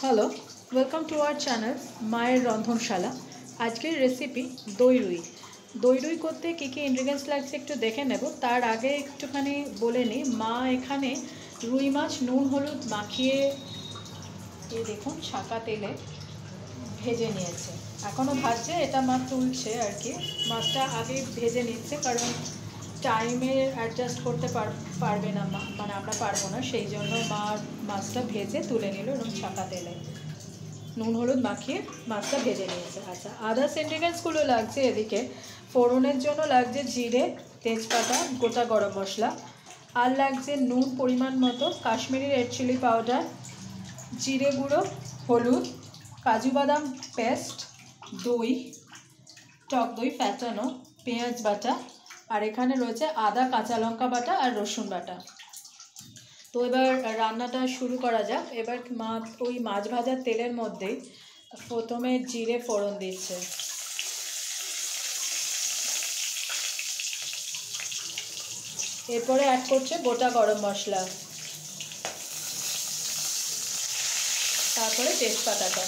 Hello, welcome to our channel মায়ের রন্ধনশালা। আজকের recipe দই রুই। দই রুই করতে কী কী ইনগ্রিডিয়েন্টস লাগছে একটু দেখে নেব। তার আগে একটুখানি বলে নিই, মা এখানে রুই মাছ নুন হলুদ মাখিয়ে এই দেখুন ছাকা তেলে ভেজে নিয়েছে। এখনও ভাজছে, এটা মা তুলছে আর কি। মাছটা আগে ভেজে নিচ্ছে কারণ টাইমে অ্যাডজাস্ট করতে পারবে না মা, মানে আমরা পারবো না, সেই জন্য মা মাছটা ভেজে তুলে নিল এবং ছাকা তেলে নুন হলুদ মাখিয়ে মাছটা ভেজে নিয়েছে। আচ্ছা, আদার্স ইনগ্রিডিয়েন্টসগুলো লাগছে এদিকে। ফোড়নের জন্য লাগছে জিরে, তেজপাতা, গোটা গরম মশলা। আর লাগছে নুন পরিমাণ মতো, কাশ্মীরি রেড চিলি পাউডার, জিরে গুঁড়ো, হলুদ, কাজু বাদাম পেস্ট, দই, টক দই ফ্যাটানো, পেঁয়াজ বাটা, আর এখানে রয়েছে আদা কাঁচা লঙ্কা বাটা আর রসুন বাটা। তো এবার রান্নাটা শুরু করা যাক। এবার মা ওই মাছ ভাজার তেলের মধ্যেই প্রথমে জিরে ফোড়ন দিচ্ছে, এরপরে অ্যাড করছে গোটা গরম মশলা, তারপরে তেজপাতাটা।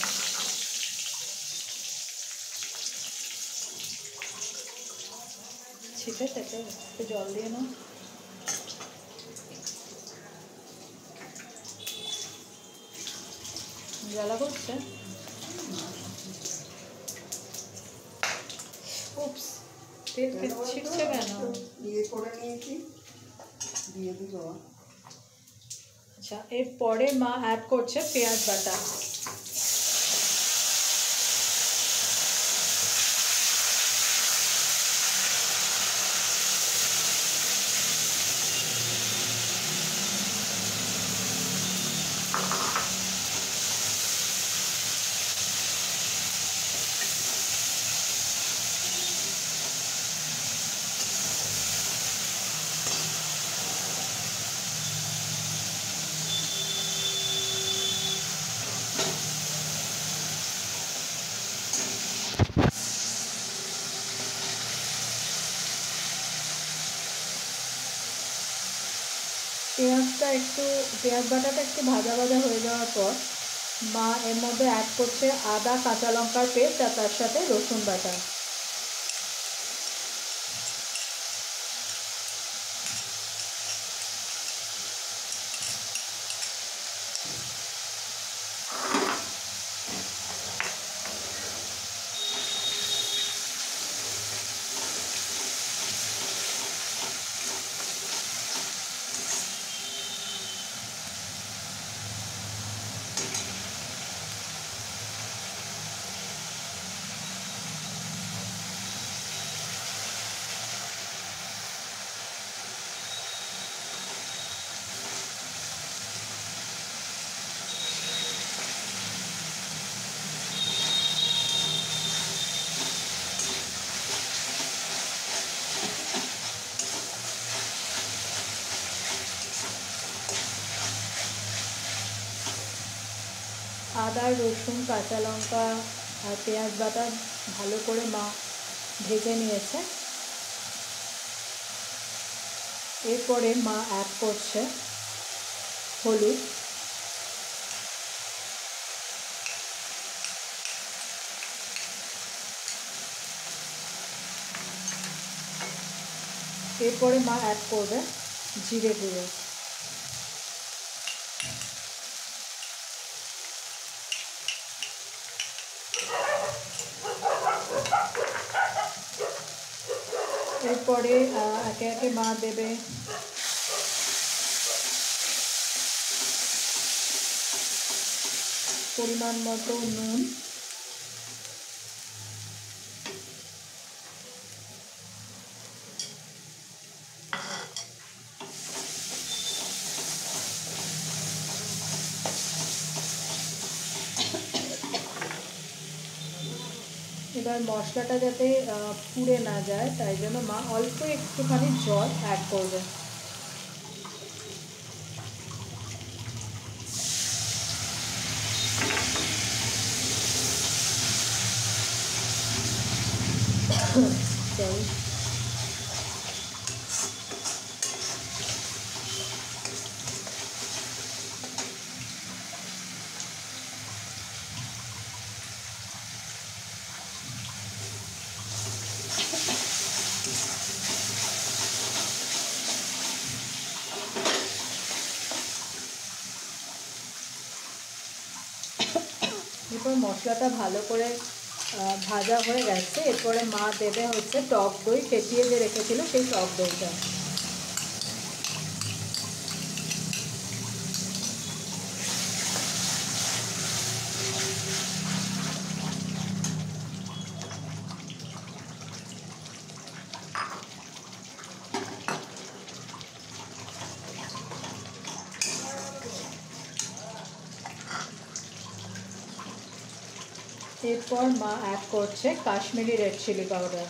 ছিপে থেকে একটু জল দিয়ে নাও। জ্বালা করছে। উপস, তেল ছিটছে কেন? দিয়ে করে নিয়েছি, দিয়ে দিল। আচ্ছা, এরপরে মা অ্যাড করছে পেঁয়াজ বাটা। পেঁয়াজ বাটাটা একটু ভাজা ভাজা হয়ে যাওয়ার পর মা এর মধ্যে অ্যাড করছে আদা কাঁচা লঙ্কার পেস্ট আর তার সাথে রসুন বাটা। আদা রসুন কাঁচা লঙ্কা আর পেঁয়াজ বাটা ভালো করে মা ভেজে নিয়েছে। এরপরে মা অ্যাড করছে হলুদ, এরপরে মা অ্যাড করবে জিরে গুঁড়ো। এরপরে একে একে মা দেবে পরিমাণ মতো নুন, এবার মশলাটা যাতে পুড়ে না যায় তাই জন্য মা অল্প একটুখানি জল অ্যাড করবে। এরপর মশলাটা ভালো করে ভাজা হয়ে গেছে। এরপরে মা দেবে হচ্ছে টক দই, ফেটিয়ে যে রেখেছিল সেই টক দইটা। এরপর মা অ্যাড করছে Kashmiri red chilli powder.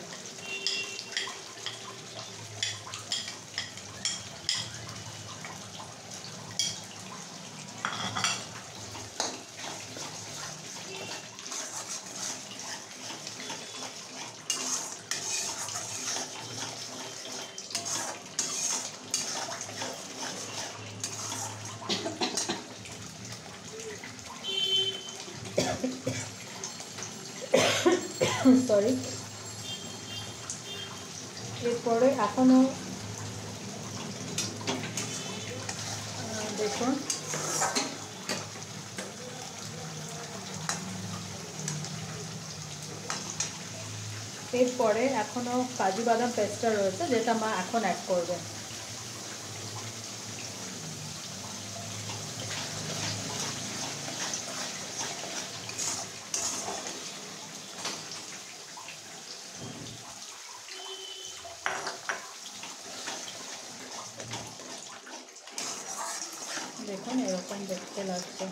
Sorry. এরপরে এখনও দেখুন এরপরে এখনও কাজু বাদাম পেস্টটা রয়েছে, যেটা মা এখন অ্যাড করবে। দেখুন এরকম দেখতে লাগছে।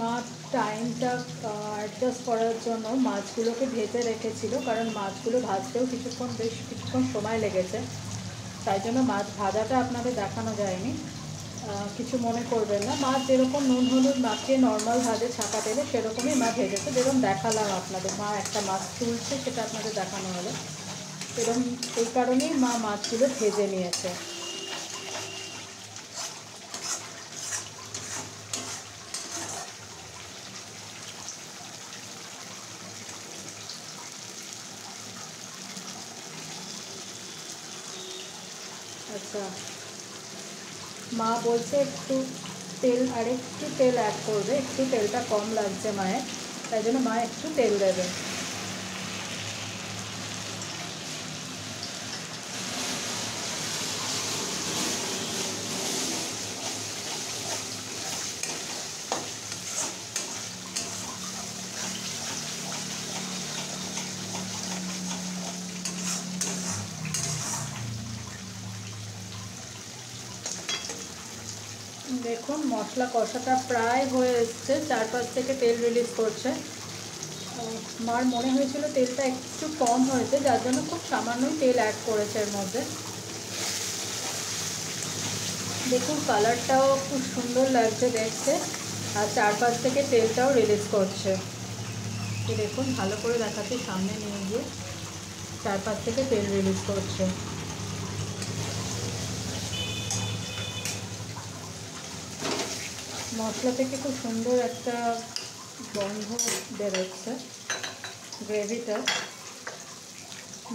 মা টাইমটা অ্যাডজাস্ট করার জন্য মাছগুলোকে ভেজে রেখেছিল, কারণ মাছগুলো ভাজতেও কিছুক্ষণ সময় লেগেছে, তাই জন্য মাছ ভাজাটা আপনাদের দেখানো যায়নি। কিছু মনে করবেন না, মাছ যেরকম নুন হলুদ মাখিয়ে নর্মাল ভাজে ছাকা তেলে, সেরকমই মা ভেজেছে। যেরকম দেখালাম আপনাদের, মা একটা মাছ তুলছে সেটা আপনাদের দেখানো হলো। এরকম এই কারণেই মা মাছগুলো ভেজে নিয়েছে। আচ্ছা, মা বলছে একটু তেল অ্যাড করবে, একটু তেলটা কম লাগছে মায়ের, তাই জন্য মা একটু তেল দেবে। দেখুন মশলা কষাটা প্রায় হয়ে এসছে, 4-5 থেকে তেল রিলিজ করছে। মার মনে হয়েছিল তেলটা একটু কম হয়েছে, যার জন্য খুব সামান্যই তেল অ্যাড করেছে এর মধ্যে। দেখুন কালারটাও খুব সুন্দর লাগছে দেখতে, আর 4-5 থেকে তেলটাও রিলিজ করছে। দেখুন ভালো করে দেখাচ্ছি, সামনে নিয়ে গিয়ে 4-5 থেকে তেল রিলিজ করছে। মশলা থেকে খুব সুন্দর একটা গন্ধ বেরোচ্ছে। গ্রেভিটা,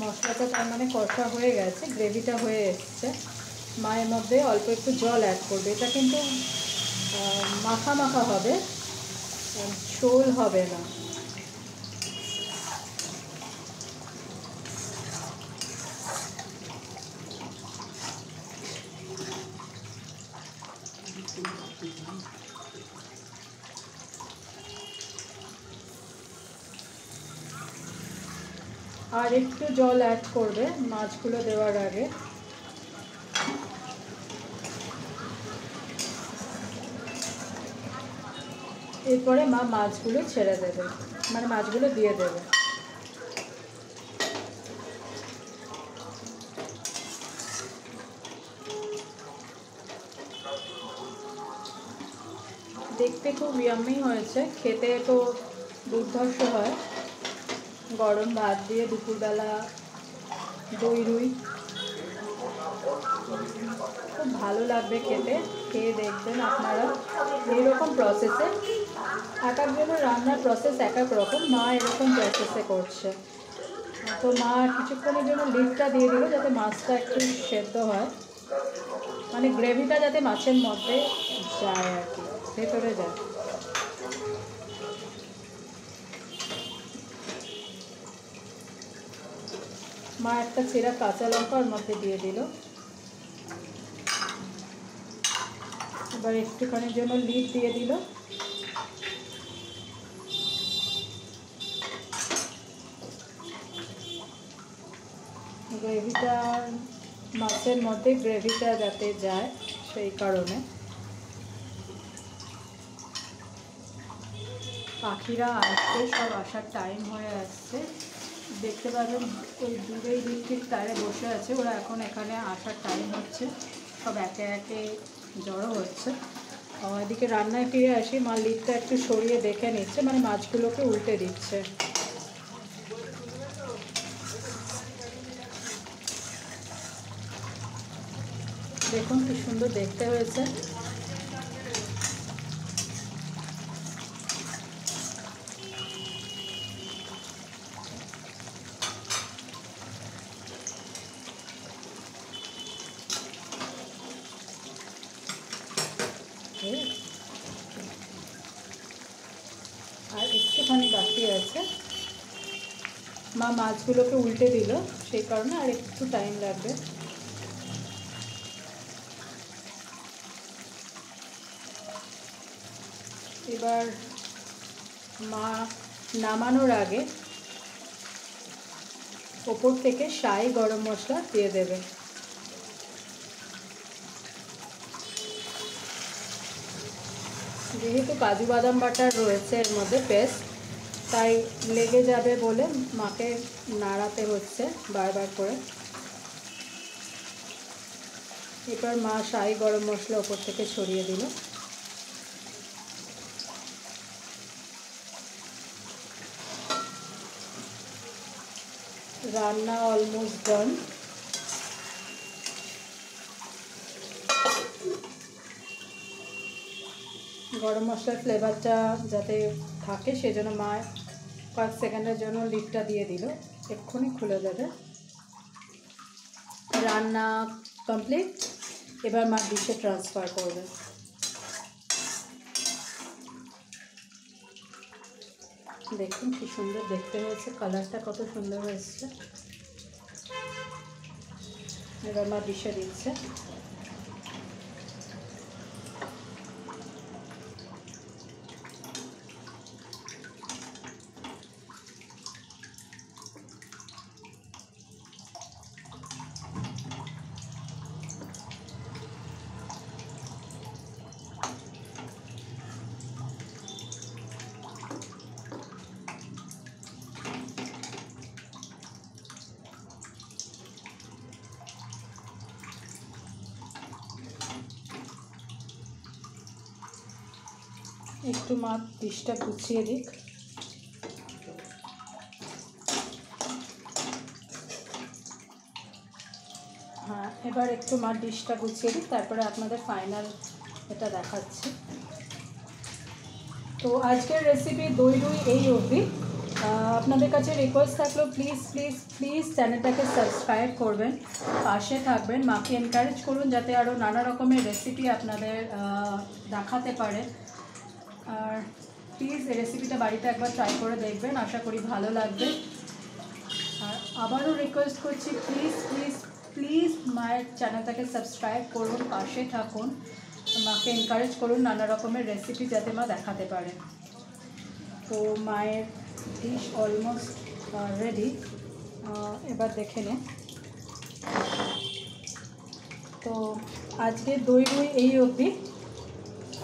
মশলাটা তার মানে কষা হয়ে গেছে, গ্রেভিটা হয়ে এসছে। মায়ের মধ্যে অল্প একটু জল অ্যাড করবে। এটা কিন্তু মাখা মাখা হবে, ঝোল হবে না। আর একটু জল অ্যাড করবে মাছগুলো দেওয়ার আগে। এরপরে মা মাছগুলো ছেড়ে দেবে, মানে মাছগুলো দিয়ে দেবে। দেখতে খুব ইয়াম্মি হয়েছে, খেতে তো দুর্ধর্ষ হয়। গরম ভাত দিয়ে দুপুরবেলা দই রুই খুব ভালো লাগবে খেতে, খেয়ে দেখবেন আপনারা। এইরকম প্রসেসে এক একজনের রান্নার প্রসেস এক এক রকম, মা এরকম প্রসেসে করছে। তো মা কিছুক্ষণের জন্য লিডটা দিয়ে দিল যাতে মাছটা একটু সেদ্ধ হয়, মানে গ্রেভিটা যাতে মাছের মধ্যে যায় আর কি, ভেতরে যায়। মা একটা চেরা কাঁচা লঙ্কা ওর মধ্যে দিয়ে দিল। এবার একটুখানির জন্য লিড দিয়ে দিল। গ্রেভিটা মাছের মধ্যে গ্রেভিটা যাতে যায় সেই কারণে। পাখিরা আসছে, সব আসার টাইম হয়ে আসছে, দেখতে পাবেন ওই দূরে ইলেকট্রিক তারে বসে আছে, ওরা এখন এখানে আসার টাইম হচ্ছে, সব একে একে জড়ো হচ্ছে। এদিকে রান্নায় ফিরে আসি, মা লিডটা একটু সরিয়ে দেখে নিচ্ছে, মানে মাছগুলোকে উল্টে দিচ্ছে। দেখুন কি সুন্দর দেখতে হয়েছে। আর একটুখানি বাকি আছে, মা মাছগুলোকে উল্টে দিল সেই কারণে আর একটু টাইম লাগবে। এবার মা নামানোর আগে ওপর থেকে শাহি গরম মশলা দিয়ে দেবে। যেহেতু কাজু বাদাম বাটার রয়েছে এর মধ্যে পেস্ট, তাই লেগে যাবে বলে মাকে নাড়াতে হচ্ছে বারবার করে। এবার মা শাহি গরম মশলা ওপর থেকে ছড়িয়ে দিল। রান্না অলমোস্ট ডান। গরম মশলার ফ্লেভারটা যাতে থাকে সেজন্য মা কয়েক সেকেন্ডের জন্য লিডটা দিয়ে দিল, এক্ষুনি খুলে যাবে। রান্না কমপ্লিট। এবার মা ডিশে ট্রান্সফার করবে। দেখুন কি সুন্দর দেখতে হয়েছে, কালারটা কত সুন্দর হয়েছে। এবার মা ডিশে দিচ্ছে। একটু মা ডিশটা গুছিয়ে দিক। হ্যাঁ, এবার একটু মা ডিশটা গুছিয়ে দিক, তারপরে আপনাদের ফাইনাল এটা দেখাচ্ছি। তো আজকের রেসিপি দই রুই এই অবধি। আপনাদের কাছে রিকোয়েস্ট থাকলো প্লিজ প্লিজ প্লিজ চ্যানেলটাকে সাবস্ক্রাইব করবেন, পাশে থাকবেন, মাকে এনকারেজ করুন যাতে আরও নানা রকমের রেসিপি আপনাদের দেখাতে পারে। আর প্লিজ এই রেসিপিটা বাড়িতে একবার ট্রাই করে দেখবেন, আশা করি ভালো লাগবে। আর আবারও রিকোয়েস্ট করছি প্লিজ প্লিজ প্লিজ মায়ের চ্যানেলটাকে সাবস্ক্রাইব করুন, পাশে থাকুন, মাকে এনকারেজ করুন নানা রকমের রেসিপি যাতে মা দেখাতে পারে। তো মায়ের ডিশ অলমোস্ট রেডি, এবার দেখে নিন। তো আজকে দই রুই এই অবধি।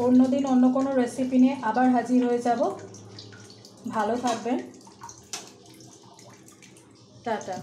অন্যদিন অন্য কোনো রেসিপি নিয়ে আবার হাজির হয়ে যাব। ভালো থাকবেন, টাটা।